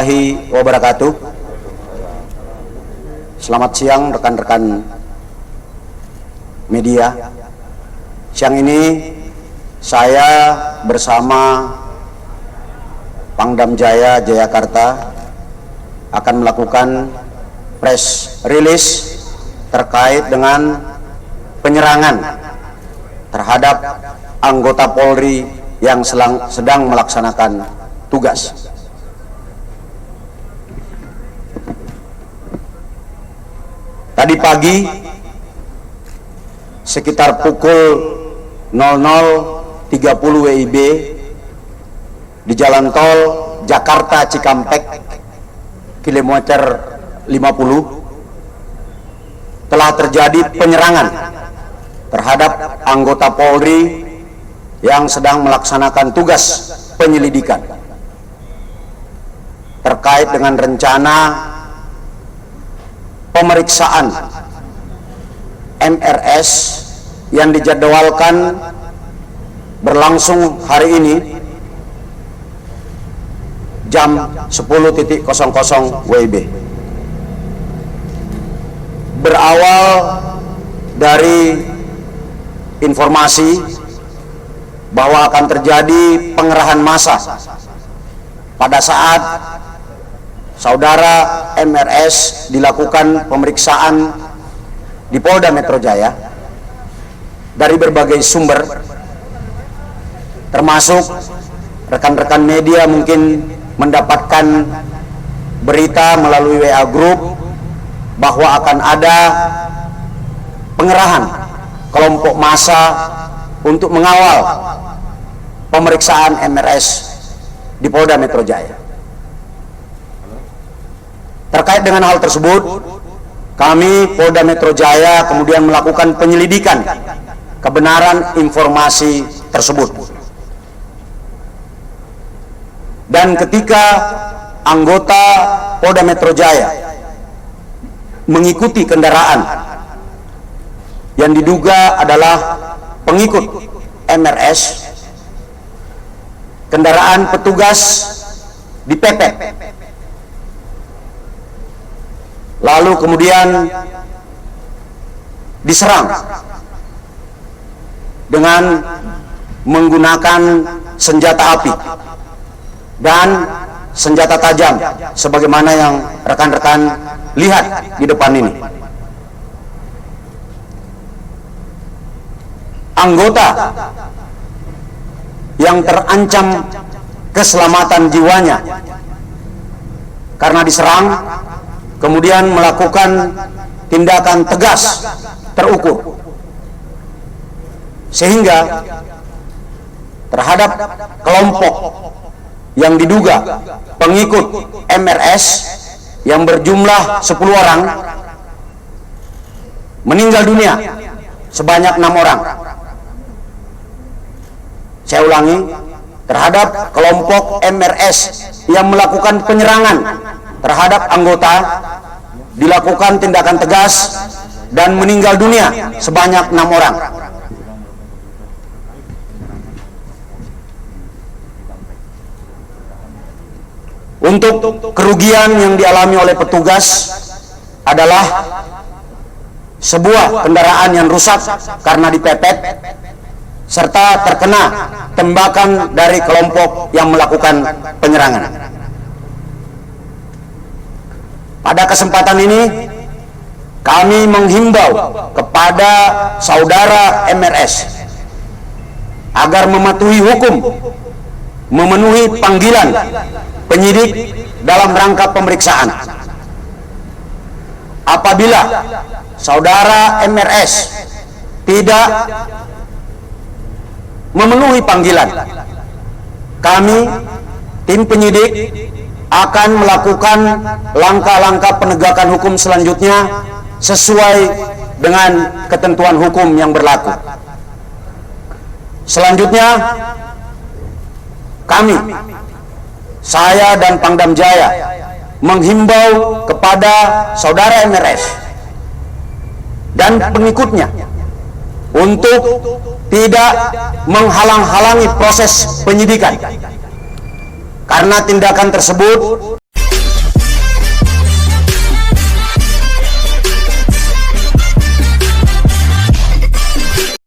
warahmatullahi wabarakatuh. Selamat siang rekan-rekan media. Siang ini saya bersama Pangdam Jaya Jayakarta akan melakukan press release terkait dengan penyerangan terhadap anggota Polri yang sedang melaksanakan tugas. Tadi pagi sekitar pukul 00.30 WIB di jalan tol Jakarta Cikampek kilometer 50 telah terjadi penyerangan terhadap anggota Polri yang sedang melaksanakan tugas penyelidikan terkait dengan rencana pemeriksaan MRS yang dijadwalkan berlangsung hari ini jam 10.00 WIB. Berawal dari informasi bahwa akan terjadi pengerahan massa pada saat saudara MRS dilakukan pemeriksaan di Polda Metro Jaya. Dari berbagai sumber termasuk rekan-rekan media mungkin mendapatkan berita melalui WA Group bahwa akan ada pengerahan kelompok massa untuk mengawal pemeriksaan MRS di Polda Metro Jaya. Terkait dengan hal tersebut, kami Polda Metro Jaya kemudian melakukan penyelidikan kebenaran informasi tersebut. Dan ketika anggota Polda Metro Jaya mengikuti kendaraan yang diduga adalah pengikut MRS, kendaraan petugas dipepet, lalu kemudian diserang dengan menggunakan senjata api dan senjata tajam sebagaimana yang rekan-rekan lihat di depan ini. Anggota yang terancam keselamatan jiwanya karena diserang kemudian melakukan tindakan tegas terukur, sehingga terhadap kelompok yang diduga pengikut MRS yang berjumlah 10 orang meninggal dunia sebanyak 6 orang. Saya ulangi, terhadap kelompok MRS yang melakukan penyerangan terhadap anggota dilakukan tindakan tegas dan meninggal dunia sebanyak 6 orang. Untuk kerugian yang dialami oleh petugas adalah sebuah kendaraan yang rusak karena dipepet serta terkena tembakan dari kelompok yang melakukan penyerangan. Pada kesempatan ini kami menghimbau kepada saudara MRS agar mematuhi hukum, memenuhi panggilan penyidik dalam rangka pemeriksaan. Apabila saudara MRS tidak memenuhi panggilan, kami tim penyidik akan melakukan langkah-langkah penegakan hukum selanjutnya sesuai dengan ketentuan hukum yang berlaku. Selanjutnya, kami, saya dan Pangdam Jaya menghimbau kepada saudara MRS dan pengikutnya untuk tidak menghalang-halangi proses penyidikan, karena tindakan tersebut